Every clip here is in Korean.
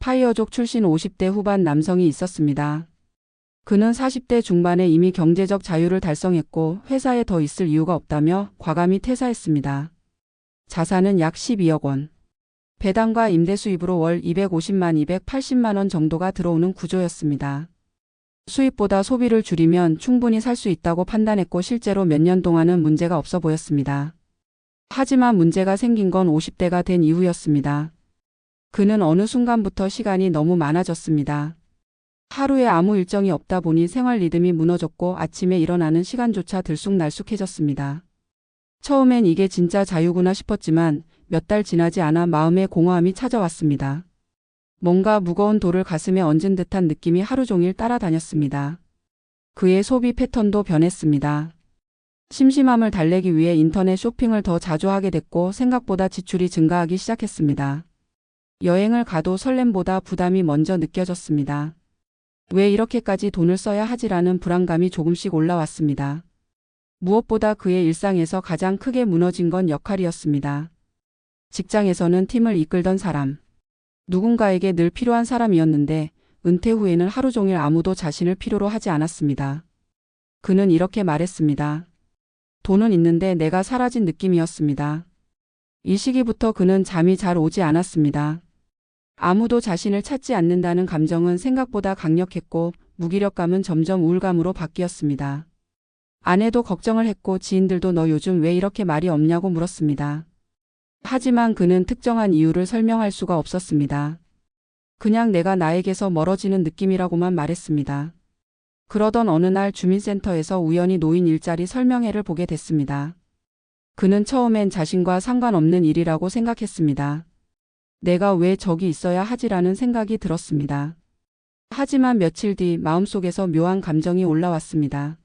파이어족 출신 50대 후반 남성이 있었습니다. 그는 40대 중반에 이미 경제적 자유를 달성했고 회사에 더 있을 이유가 없다며 과감히 퇴사했습니다. 자산은 약 12억 원. 배당과 임대 수입으로 월 250만 280만 원 정도가 들어오는 구조였습니다. 수입보다 소비를 줄이면 충분히 살 수 있다고 판단했고 실제로 몇 년 동안은 문제가 없어 보였습니다. 하지만 문제가 생긴 건 50대가 된 이후였습니다. 그는 어느 순간부터 시간이 너무 많아졌습니다. 하루에 아무 일정이 없다 보니 생활 리듬이 무너졌고 아침에 일어나는 시간조차 들쑥날쑥해졌습니다. 처음엔 이게 진짜 자유구나 싶었지만 몇 달 지나지 않아 마음의 공허함이 찾아왔습니다. 뭔가 무거운 돌을 가슴에 얹은 듯한 느낌이 하루 종일 따라다녔습니다. 그의 소비 패턴도 변했습니다. 심심함을 달래기 위해 인터넷 쇼핑을 더 자주 하게 됐고 생각보다 지출이 증가하기 시작했습니다. 여행을 가도 설렘보다 부담이 먼저 느껴졌습니다. 왜 이렇게까지 돈을 써야 하지라는 불안감이 조금씩 올라왔습니다. 무엇보다 그의 일상에서 가장 크게 무너진 건 역할이었습니다. 직장에서는 팀을 이끌던 사람. 누군가에게 늘 필요한 사람이었는데 은퇴 후에는 하루 종일 아무도 자신을 필요로 하지 않았습니다. 그는 이렇게 말했습니다. 돈은 있는데 내가 사라진 느낌이었습니다. 이 시기부터 그는 잠이 잘 오지 않았습니다. 아무도 자신을 찾지 않는다는 감정은 생각보다 강력했고 무기력감은 점점 우울감으로 바뀌었습니다. 아내도 걱정을 했고 지인들도 너 요즘 왜 이렇게 말이 없냐고 물었습니다. 하지만 그는 특정한 이유를 설명할 수가 없었습니다. 그냥 내가 나에게서 멀어지는 느낌이라고만 말했습니다. 그러던 어느 날 주민센터에서 우연히 노인 일자리 설명회를 보게 됐습니다. 그는 처음엔 자신과 상관없는 일이라고 생각했습니다. 내가 왜 저기 있어야 하지라는 생각이 들었습니다. 하지만 며칠 뒤 마음속에서 묘한 감정이 올라왔습니다.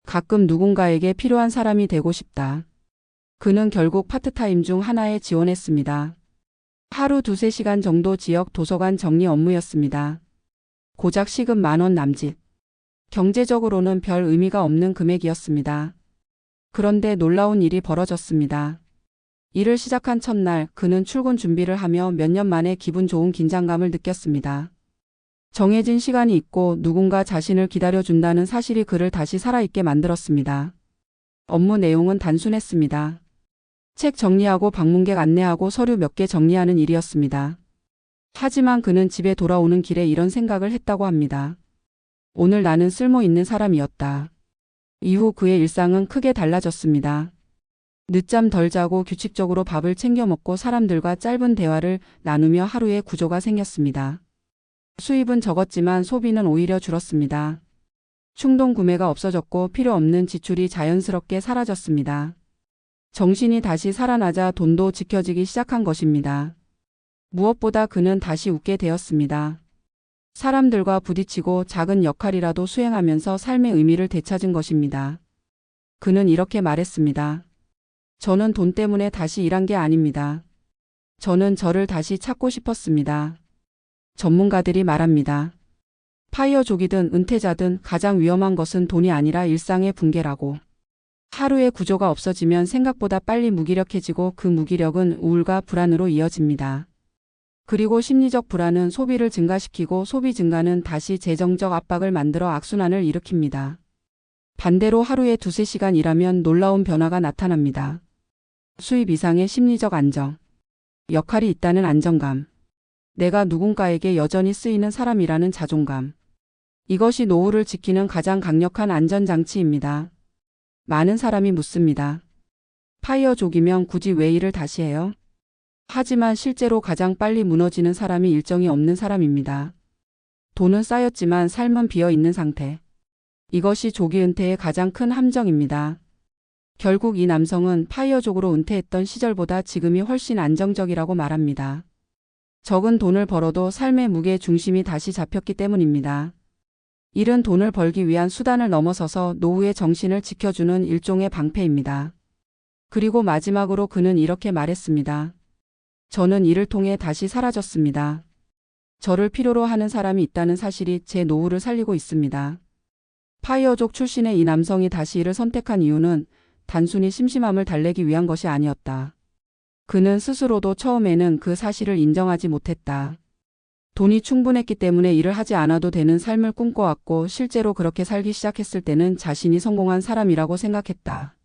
가끔 누군가에게 필요한 사람이 되고 싶다. 그는 결국 파트타임 중 하나에 지원했습니다. 하루 2~3시간 정도 지역 도서관 정리 업무였습니다. 고작 시급 10,000원 남짓. 경제적으로는 별 의미가 없는 금액이었습니다. 그런데 놀라운 일이 벌어졌습니다. 일을 시작한 첫날 그는 출근 준비를 하며 몇 년 만에 기분 좋은 긴장감을 느꼈습니다. 정해진 시간이 있고 누군가 자신을 기다려준다는 사실이 그를 다시 살아있게 만들었습니다. 업무 내용은 단순했습니다. 책 정리하고 방문객 안내하고 서류 몇 개 정리하는 일이었습니다. 하지만 그는 집에 돌아오는 길에 이런 생각을 했다고 합니다. 오늘 나는 쓸모 있는 사람이었다. 이후 그의 일상은 크게 달라졌습니다. 늦잠 덜 자고 규칙적으로 밥을 챙겨 먹고 사람들과 짧은 대화를 나누며 하루의 구조가 생겼습니다. 수입은 적었지만 소비는 오히려 줄었습니다. 충동 구매가 없어졌고 필요 없는 지출이 자연스럽게 사라졌습니다. 정신이 다시 살아나자 돈도 지켜지기 시작한 것입니다. 무엇보다 그는 다시 웃게 되었습니다. 사람들과 부딪히고 작은 역할이라도 수행하면서 삶의 의미를 되찾은 것입니다. 그는 이렇게 말했습니다. 저는 돈 때문에 다시 일한 게 아닙니다. 저는 저를 다시 찾고 싶었습니다. 전문가들이 말합니다. 파이어족이든 은퇴자든 가장 위험한 것은 돈이 아니라 일상의 붕괴라고. 하루의 구조가 없어지면 생각보다 빨리 무기력해지고 그 무기력은 우울과 불안으로 이어집니다. 그리고 심리적 불안은 소비를 증가시키고 소비 증가는 다시 재정적 압박을 만들어 악순환을 일으킵니다. 반대로 하루에 2~3시간 일하면 놀라운 변화가 나타납니다. 수입 이상의 심리적 안정. 역할이 있다는 안정감. 내가 누군가에게 여전히 쓰이는 사람이라는 자존감. 이것이 노후를 지키는 가장 강력한 안전장치입니다. 많은 사람이 묻습니다. 파이어족이면 굳이 왜 일을 다시 해요? 하지만 실제로 가장 빨리 무너지는 사람이 일정이 없는 사람입니다. 돈은 쌓였지만 삶은 비어있는 상태. 이것이 조기 은퇴의 가장 큰 함정입니다. 결국 이 남성은 파이어족으로 은퇴했던 시절보다 지금이 훨씬 안정적이라고 말합니다. 적은 돈을 벌어도 삶의 무게 중심이 다시 잡혔기 때문입니다. 일은 돈을 벌기 위한 수단을 넘어서서 노후의 정신을 지켜주는 일종의 방패입니다. 그리고 마지막으로 그는 이렇게 말했습니다. 저는 이를 통해 다시 사라졌습니다. 저를 필요로 하는 사람이 있다는 사실이 제 노후를 살리고 있습니다. 파이어족 출신의 이 남성이 다시 이를 선택한 이유는 단순히 심심함을 달래기 위한 것이 아니었다. 그는 스스로도 처음에는 그 사실을 인정하지 못했다. 돈이 충분했기 때문에 일을 하지 않아도 되는 삶을 꿈꿔왔고 실제로 그렇게 살기 시작했을 때는 자신이 성공한 사람이라고 생각했다.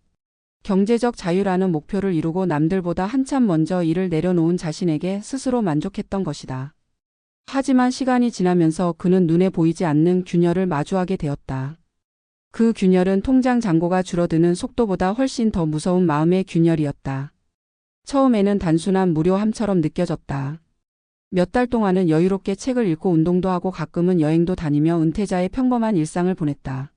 경제적 자유라는 목표를 이루고 남들보다 한참 먼저 일을 내려놓은 자신에게 스스로 만족했던 것이다. 하지만 시간이 지나면서 그는 눈에 보이지 않는 균열을 마주하게 되었다. 그 균열은 통장 잔고가 줄어드는 속도보다 훨씬 더 무서운 마음의 균열이었다. 처음에는 단순한 무료함처럼 느껴졌다. 몇 달 동안은 여유롭게 책을 읽고 운동도 하고 가끔은 여행도 다니며 은퇴자의 평범한 일상을 보냈다.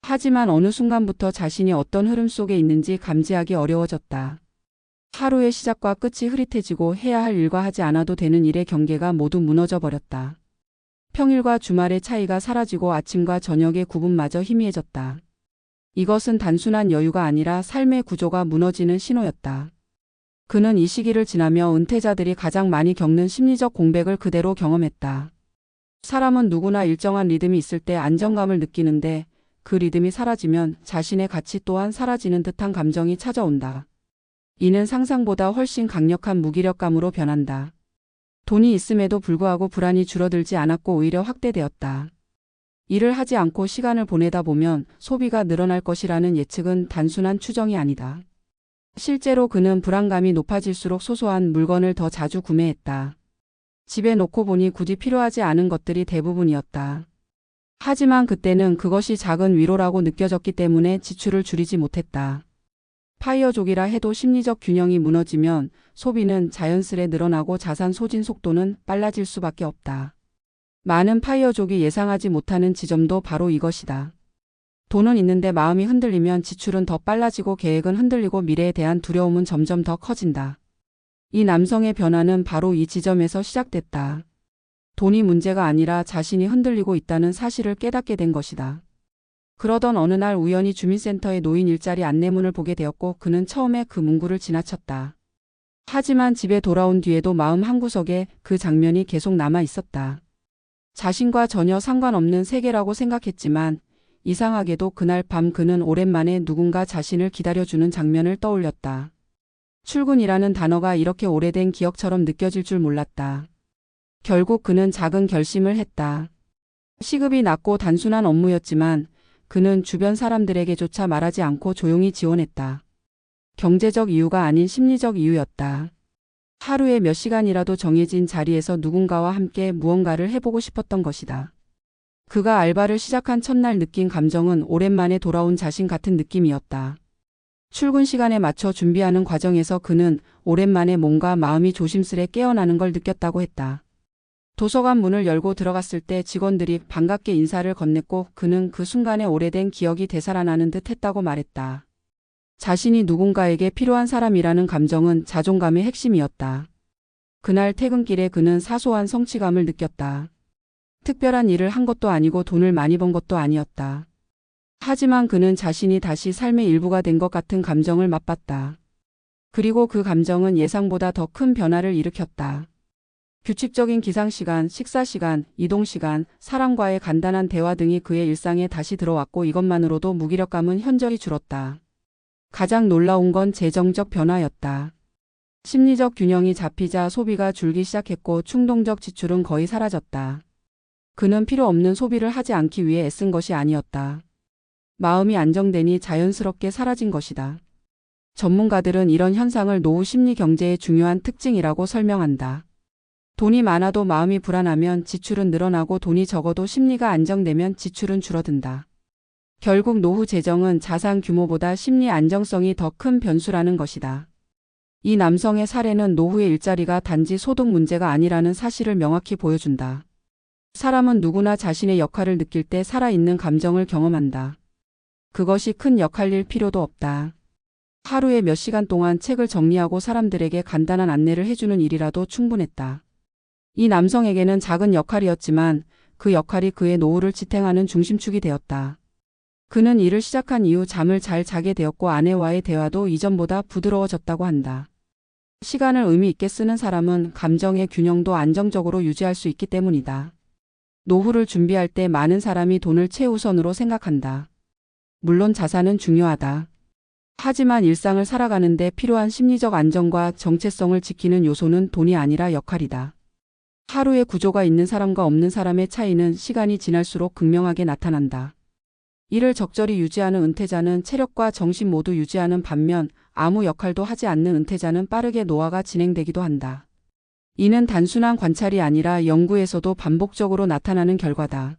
하지만 어느 순간부터 자신이 어떤 흐름 속에 있는지 감지하기 어려워졌다. 하루의 시작과 끝이 흐릿해지고 해야 할 일과 하지 않아도 되는 일의 경계가 모두 무너져 버렸다. 평일과 주말의 차이가 사라지고 아침과 저녁의 구분마저 희미해졌다. 이것은 단순한 여유가 아니라 삶의 구조가 무너지는 신호였다. 그는 이 시기를 지나며 은퇴자들이 가장 많이 겪는 심리적 공백을 그대로 경험했다. 사람은 누구나 일정한 리듬이 있을 때 안정감을 느끼는데 그 리듬이 사라지면 자신의 가치 또한 사라지는 듯한 감정이 찾아온다. 이는 상상보다 훨씬 강력한 무기력감으로 변한다. 돈이 있음에도 불구하고 불안이 줄어들지 않았고 오히려 확대되었다. 일을 하지 않고 시간을 보내다 보면 소비가 늘어날 것이라는 예측은 단순한 추정이 아니다. 실제로 그는 불안감이 높아질수록 소소한 물건을 더 자주 구매했다. 집에 놓고 보니 굳이 필요하지 않은 것들이 대부분이었다. 하지만 그때는 그것이 작은 위로라고 느껴졌기 때문에 지출을 줄이지 못했다. 파이어족이라 해도 심리적 균형이 무너지면 소비는 자연스레 늘어나고 자산 소진 속도는 빨라질 수밖에 없다. 많은 파이어족이 예상하지 못하는 지점도 바로 이것이다. 돈은 있는데 마음이 흔들리면 지출은 더 빨라지고 계획은 흔들리고 미래에 대한 두려움은 점점 더 커진다. 이 남성의 변화는 바로 이 지점에서 시작됐다. 돈이 문제가 아니라 자신이 흔들리고 있다는 사실을 깨닫게 된 것이다. 그러던 어느 날 우연히 주민센터의 노인 일자리 안내문을 보게 되었고 그는 처음에 그 문구를 지나쳤다. 하지만 집에 돌아온 뒤에도 마음 한구석에 그 장면이 계속 남아 있었다. 자신과 전혀 상관없는 세계라고 생각했지만 이상하게도 그날 밤 그는 오랜만에 누군가 자신을 기다려주는 장면을 떠올렸다. 출근이라는 단어가 이렇게 오래된 기억처럼 느껴질 줄 몰랐다. 결국 그는 작은 결심을 했다. 시급이 낮고 단순한 업무였지만 그는 주변 사람들에게조차 말하지 않고 조용히 지원했다. 경제적 이유가 아닌 심리적 이유였다. 하루에 몇 시간이라도 정해진 자리에서 누군가와 함께 무언가를 해보고 싶었던 것이다. 그가 알바를 시작한 첫날 느낀 감정은 오랜만에 돌아온 자신 같은 느낌이었다. 출근 시간에 맞춰 준비하는 과정에서 그는 오랜만에 몸과 마음이 조심스레 깨어나는 걸 느꼈다고 했다. 도서관 문을 열고 들어갔을 때 직원들이 반갑게 인사를 건넸고 그는 그 순간에 오래된 기억이 되살아나는 듯 했다고 말했다. 자신이 누군가에게 필요한 사람이라는 감정은 자존감의 핵심이었다. 그날 퇴근길에 그는 사소한 성취감을 느꼈다. 특별한 일을 한 것도 아니고 돈을 많이 번 것도 아니었다. 하지만 그는 자신이 다시 삶의 일부가 된 것 같은 감정을 맛봤다. 그리고 그 감정은 예상보다 더 큰 변화를 일으켰다. 규칙적인 기상시간, 식사시간, 이동시간, 사람과의 간단한 대화 등이 그의 일상에 다시 들어왔고 이것만으로도 무기력감은 현저히 줄었다. 가장 놀라운 건 재정적 변화였다. 심리적 균형이 잡히자 소비가 줄기 시작했고 충동적 지출은 거의 사라졌다. 그는 필요 없는 소비를 하지 않기 위해 애쓴 것이 아니었다. 마음이 안정되니 자연스럽게 사라진 것이다. 전문가들은 이런 현상을 노후 심리 경제의 중요한 특징이라고 설명한다. 돈이 많아도 마음이 불안하면 지출은 늘어나고 돈이 적어도 심리가 안정되면 지출은 줄어든다. 결국 노후 재정은 자산 규모보다 심리 안정성이 더 큰 변수라는 것이다. 이 남성의 사례는 노후의 일자리가 단지 소득 문제가 아니라는 사실을 명확히 보여준다. 사람은 누구나 자신의 역할을 느낄 때 살아있는 감정을 경험한다. 그것이 큰 역할일 필요도 없다. 하루에 몇 시간 동안 책을 정리하고 사람들에게 간단한 안내를 해주는 일이라도 충분했다. 이 남성에게는 작은 역할이었지만 그 역할이 그의 노후를 지탱하는 중심축이 되었다. 그는 일을 시작한 이후 잠을 잘 자게 되었고 아내와의 대화도 이전보다 부드러워졌다고 한다. 시간을 의미 있게 쓰는 사람은 감정의 균형도 안정적으로 유지할 수 있기 때문이다. 노후를 준비할 때 많은 사람이 돈을 최우선으로 생각한다. 물론 자산은 중요하다. 하지만 일상을 살아가는데 필요한 심리적 안정과 정체성을 지키는 요소는 돈이 아니라 역할이다. 하루의 구조가 있는 사람과 없는 사람의 차이는 시간이 지날수록 극명하게 나타난다. 이를 적절히 유지하는 은퇴자는 체력과 정신 모두 유지하는 반면 아무 역할도 하지 않는 은퇴자는 빠르게 노화가 진행되기도 한다. 이는 단순한 관찰이 아니라 연구에서도 반복적으로 나타나는 결과다.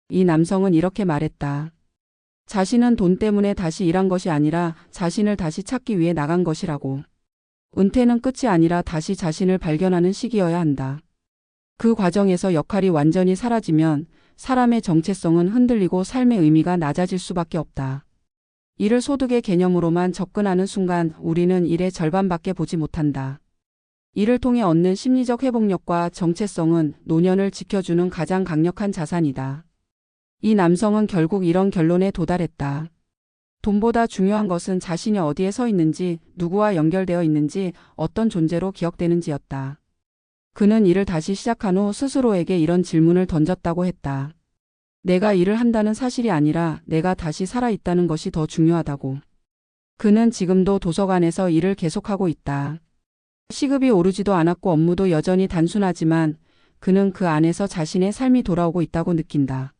이 남성은 이렇게 말했다. 자신은 돈 때문에 다시 일한 것이 아니라 자신을 다시 찾기 위해 나간 것이라고. 은퇴는 끝이 아니라 다시 자신을 발견하는 시기여야 한다. 그 과정에서 역할이 완전히 사라지면 사람의 정체성은 흔들리고 삶의 의미가 낮아질 수밖에 없다. 이를 소득의 개념으로만 접근하는 순간 우리는 일의 절반밖에 보지 못한다. 이를 통해 얻는 심리적 회복력과 정체성은 노년을 지켜주는 가장 강력한 자산이다. 이 남성은 결국 이런 결론에 도달했다. 돈보다 중요한 것은 자신이 어디에 서 있는지, 누구와 연결되어 있는지, 어떤 존재로 기억되는지였다. 그는 일을 다시 시작한 후 스스로에게 이런 질문을 던졌다고 했다. 내가 일을 한다는 사실이 아니라 내가 다시 살아있다는 것이 더 중요하다고. 그는 지금도 도서관에서 일을 계속하고 있다. 시급이 오르지도 않았고 업무도 여전히 단순하지만 그는 그 안에서 자신의 삶이 돌아오고 있다고 느낀다.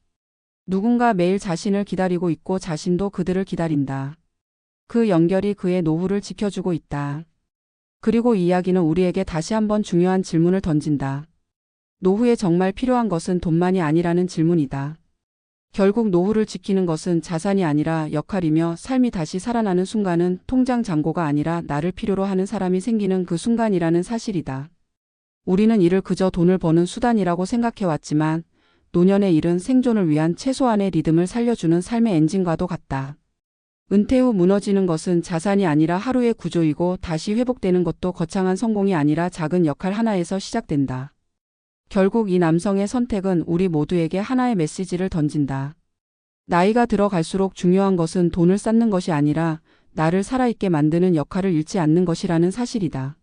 누군가 매일 자신을 기다리고 있고 자신도 그들을 기다린다. 그 연결이 그의 노후를 지켜주고 있다. 그리고 이 이야기는 우리에게 다시 한번 중요한 질문을 던진다. 노후에 정말 필요한 것은 돈만이 아니라는 질문이다. 결국 노후를 지키는 것은 자산이 아니라 역할이며 삶이 다시 살아나는 순간은 통장 잔고가 아니라 나를 필요로 하는 사람이 생기는 그 순간이라는 사실이다. 우리는 이를 그저 돈을 버는 수단이라고 생각해왔지만 노년의 일은 생존을 위한 최소한의 리듬을 살려주는 삶의 엔진과도 같다. 은퇴 후 무너지는 것은 자산이 아니라 하루의 구조이고 다시 회복되는 것도 거창한 성공이 아니라 작은 역할 하나에서 시작된다. 결국 이 남성의 선택은 우리 모두에게 하나의 메시지를 던진다. 나이가 들어갈수록 중요한 것은 돈을 쌓는 것이 아니라 나를 살아있게 만드는 역할을 잃지 않는 것이라는 사실이다.